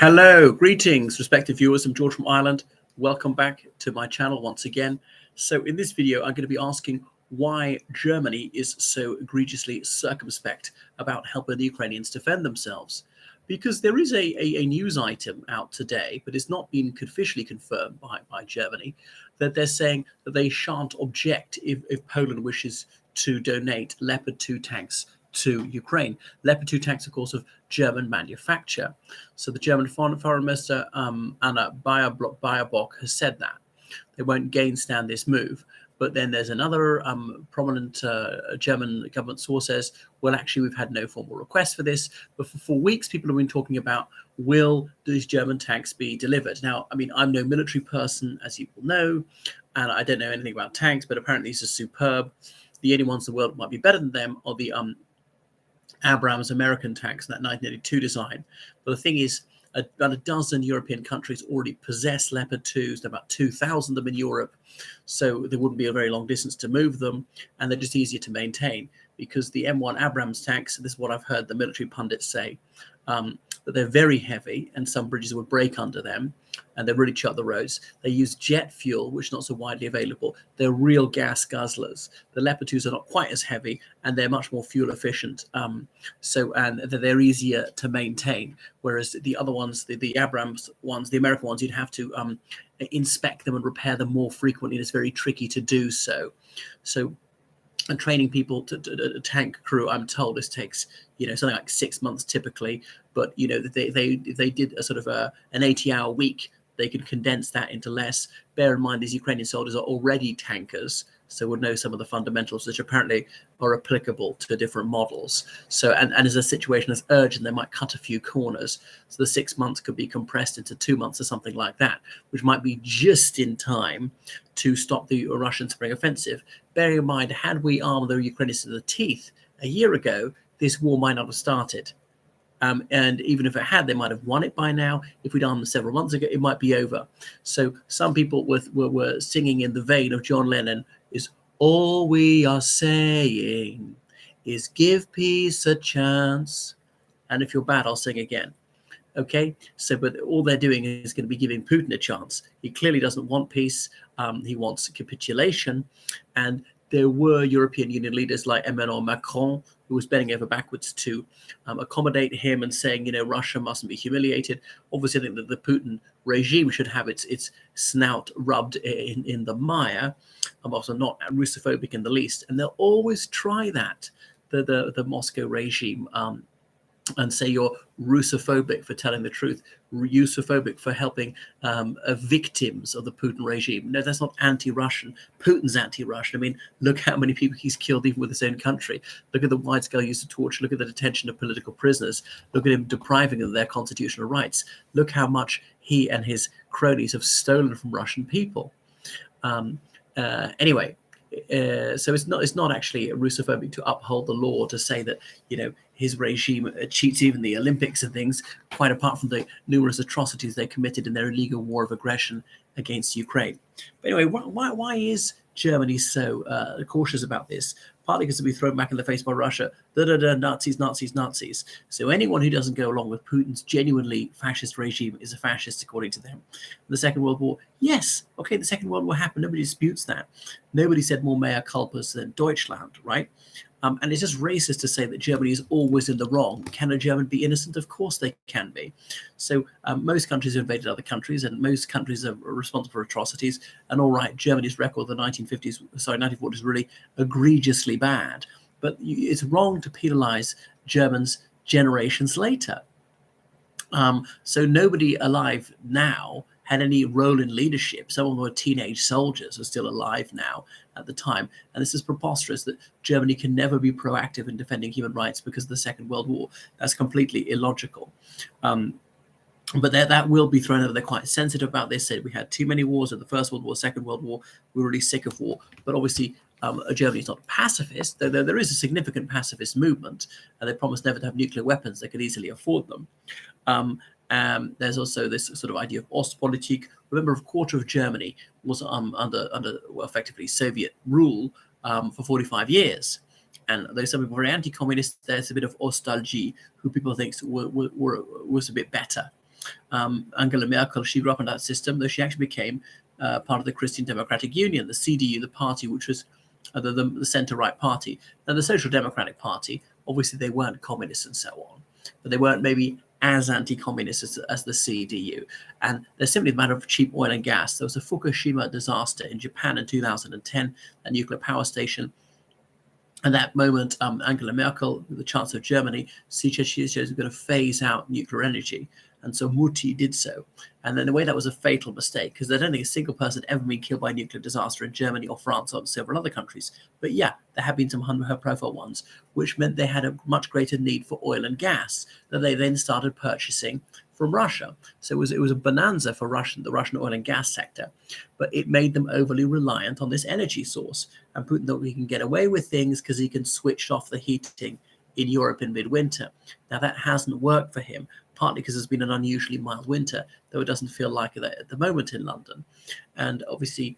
Hello, greetings, respected viewers. I'm George from Ireland. Welcome back to my channel once again. So in this video, I'm going to be asking why Germany is so egregiously circumspect about helping the Ukrainians defend themselves. Because there is a news item out today, but it's not been officially confirmed by Germany, that they're saying that they shan't object if Poland wishes to donate Leopard 2 tanks to Ukraine. Leopard 2 tanks, of course, of German manufacture. So the German Foreign Minister, Anna Baerbock, has said that. They won't gainstand this move. But then there's another prominent German government source says, well, actually, we've had no formal request for this. But for weeks, people have been talking about, will these German tanks be delivered? Now, I mean, I'm no military person, as you will know, and I don't know anything about tanks, but apparently these are superb. The only ones in the world that might be better than them are the Abrams American tanks, that 1982 design. But the thing is, about a dozen European countries already possess Leopard 2s. There are about 2,000 of them in Europe. So there wouldn't be a very long distance to move them. And they're just easier to maintain because the M1 Abrams tanks, this is what I've heard the military pundits say, that they're very heavy and some bridges would break under them and they really chut the roads. They use jet fuel, which is not so widely available. They're real gas guzzlers. The Leopard 2s are not quite as heavy and they're much more fuel efficient. And they're easier to maintain. Whereas the other ones, the Abrams ones, the American ones, you'd have to inspect them and repair them more frequently. And it's very tricky to do so. And training people to tank crew, I'm told this takes, something like 6 months typically. But, they did a sort of an 80-hour week. They could condense that into less. Bear in mind, these Ukrainian soldiers are already tankers, so would know some of the fundamentals, which apparently are applicable to different models. So, and as a situation is urgent, they might cut a few corners. So the 6 months could be compressed into 2 months or something like that, which might be just in time to stop the Russian spring offensive. Bearing in mind, had we armed the Ukrainians to the teeth a year ago, this war might not have started. And even if it had, they might have won it by now. If we'd armed them several months ago, it might be over. So some people were singing in the vein of John Lennon, is all we are saying is give peace a chance. And if you're bad, I'll sing again. Okay, so but all they're doing is going to be giving Putin a chance. He clearly doesn't want peace. He wants capitulation. And there were European Union leaders like Emmanuel Macron, who was bending over backwards to accommodate him and saying, Russia mustn't be humiliated. Obviously, I think that the Putin regime should have its snout rubbed in the mire. I'm also not russophobic in the least. And they'll always try that, the Moscow regime, and say you're russophobic for telling the truth, russophobic for helping victims of the Putin regime. No, that's not anti-Russian. Putin's anti-Russian. I mean, look how many people he's killed even with his own country. Look at the wide-scale use of torture. Look at the detention of political prisoners. Look at him depriving them of their constitutional rights. Look how much he and his cronies have stolen from Russian people. Anyway, so it's not actually russophobic to uphold the law, to say that his regime cheats even the Olympics and things, quite apart from the numerous atrocities they committed in their illegal war of aggression against Ukraine. But anyway, why is Germany so cautious about this? Partly because it'll be thrown back in the face by Russia. Nazis, Nazis, Nazis. So anyone who doesn't go along with Putin's genuinely fascist regime is a fascist, according to them. The Second World War, yes, okay, the Second World War happened. Nobody disputes that. Nobody said more mea culpas than Deutschland, right? And it's just racist to say that Germany is always in the wrong. Can a German be innocent? Of course they can be. So most countries have invaded other countries, and most countries are responsible for atrocities. And all right, Germany's record in the 1940s is really egregiously bad. But it's wrong to penalize Germans generations later. So nobody alive now had any role in leadership. Some of them were teenage soldiers who are still alive now at the time. And this is preposterous that Germany can never be proactive in defending human rights because of the Second World War. That's completely illogical. But that will be thrown over. They're quite sensitive about this. Said we had too many wars in the First World War, Second World War. We're really sick of war. But obviously, Germany is not pacifist. There is a significant pacifist movement, and they promise never to have nuclear weapons. They could easily afford them. There's also this sort of idea of Ostpolitik. Remember, a quarter of Germany was under effectively Soviet rule for 45 years. And though some people are very anti-communist, there's a bit of nostalgia, who people think was a bit better. Angela Merkel, she grew up in that system, though she actually became part of the Christian Democratic Union, the CDU, the party which was the centre-right party. Now, the Social Democratic Party, obviously they weren't communists and so on, but they weren't maybe as anti-communist as the CDU. And there's simply a matter of cheap oil and gas. There was a Fukushima disaster in Japan in 2010, a nuclear power station. At that moment, Angela Merkel, the Chancellor of Germany, she was going to phase out nuclear energy. And so Mutti did so. And in a way, that was a fatal mistake, because I don't think a single person had ever been killed by a nuclear disaster in Germany or France or several other countries. But yeah, there have been some high-profile ones, which meant they had a much greater need for oil and gas that they then started purchasing from Russia. So it was a bonanza for the Russian oil and gas sector, but it made them overly reliant on this energy source. And Putin thought he can get away with things because he can switch off the heating in Europe in midwinter. Now that hasn't worked for him, partly because it's been an unusually mild winter, though it doesn't feel like that at the moment in London. And obviously,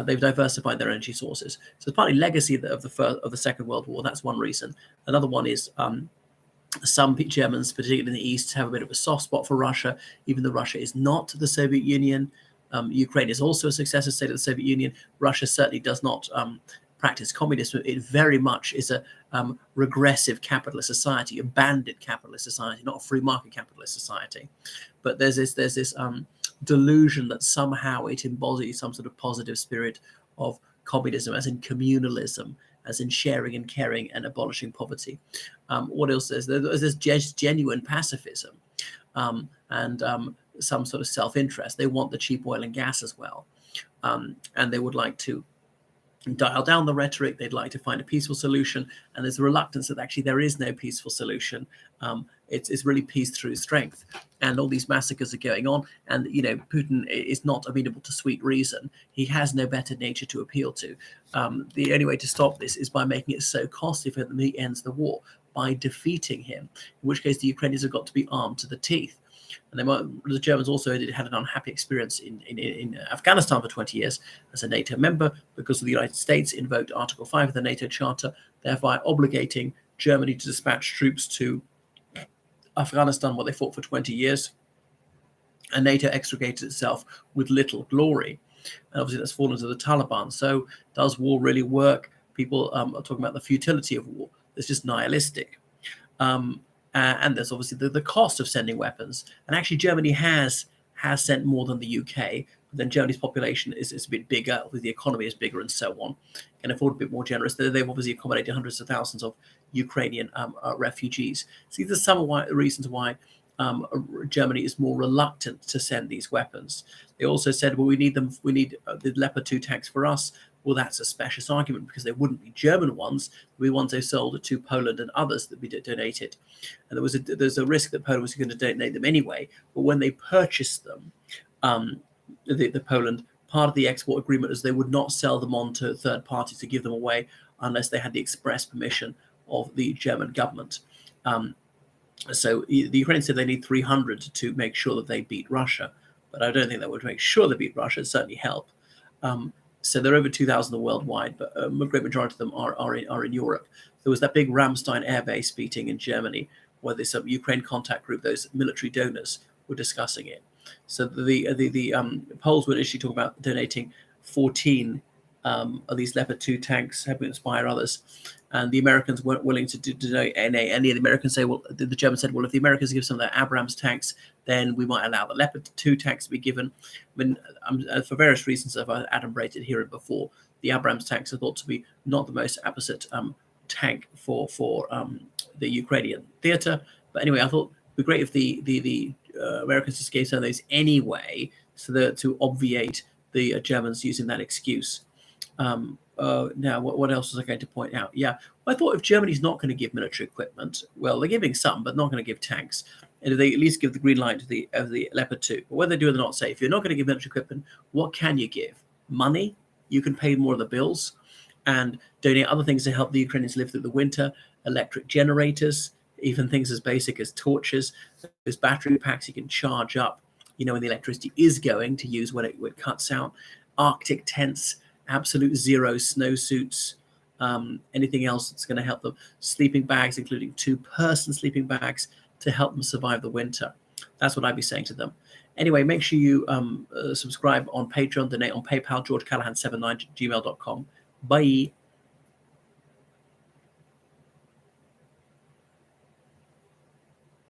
they've diversified their energy sources. So it's partly legacy of the Second World War. That's one reason. Another one is some Germans, particularly in the East, have a bit of a soft spot for Russia, even though Russia is not the Soviet Union. Ukraine is also a successor state of the Soviet Union. Russia certainly does not practice communism. It very much is a regressive capitalist society, a bandit capitalist society, not a free market capitalist society. But there's this delusion that somehow it embodies some sort of positive spirit of communism, as in communalism, as in sharing and caring and abolishing poverty. What else is there? There's genuine pacifism and some sort of self-interest. They want the cheap oil and gas as well. And they would like to dial down the rhetoric. They'd like to find a peaceful solution. And there's a reluctance that actually there is no peaceful solution. It's really peace through strength. And all these massacres are going on. And, Putin is not amenable to sweet reason. He has no better nature to appeal to. The only way to stop this is by making it so costly for him that he ends the war, by defeating him, in which case the Ukrainians have got to be armed to the teeth. And the Germans also had an unhappy experience in Afghanistan for 20 years as a NATO member, because the United States invoked Article 5 of the NATO Charter, thereby obligating Germany to dispatch troops to Afghanistan, where they fought for 20 years. And NATO extricated itself with little glory. And obviously that's fallen to the Taliban. So does war really work? People are talking about the futility of war. It's just nihilistic. And there's obviously the cost of sending weapons. And actually, Germany has sent more than the UK. But then Germany's population is a bit bigger, the economy is bigger, and so on. Can afford a bit more generous. They've obviously accommodated hundreds of thousands of Ukrainian refugees. So these are some of the reasons why Germany is more reluctant to send these weapons. They also said, well, we need the Leopard 2 tanks for us. Well, that's a specious argument, because they wouldn't be German ones. They ones they sold to Poland and others that we donated. And there's a risk that Poland was going to donate them anyway. But when they purchased them, the Poland, part of the export agreement is they would not sell them on to third parties to give them away unless they had the express permission of the German government. So the Ukrainians said they need 300 to make sure that they beat Russia. But I don't think that would make sure they beat Russia. It'd certainly help. So there are over 2,000 worldwide, but a great majority of them are in Europe. There was that big Ramstein air base meeting in Germany where this Ukraine contact group, those military donors, were discussing it. So the Poles were initially talking about donating 14 of these Leopard 2 tanks, helping inspire others. And the Americans weren't willing to donate any. And the Americans say, well, the Germans said, well, if the Americans give some of their Abrams tanks, then we might allow the Leopard 2 tanks to be given. I mean, for various reasons, I've adumbrated here and before, the Abrams tanks are thought to be not the most apposite tank for the Ukrainian theater. But anyway, I thought it'd be great if the Americans just gave some of those anyway, so that to obviate the Germans using that excuse. Now, what else was I going to point out? Yeah, I thought if Germany's not going to give military equipment, well, they're giving some, but not going to give tanks. And they at least give the green light to the Leopard 2. But whether they do or not, say, if you're not going to give military equipment, what can you give? Money? You can pay more of the bills and donate other things to help the Ukrainians live through the winter, electric generators, even things as basic as torches, those battery packs you can charge up, when the electricity is going to use when it cuts out, Arctic tents, absolute zero snowsuits, anything else that's going to help them, sleeping bags, including 2-person sleeping bags, to help them survive the winter. That's what I'd be saying to them. Anyway, make sure you subscribe on Patreon, donate on PayPal, georgecallahan79@gmail.com. Bye.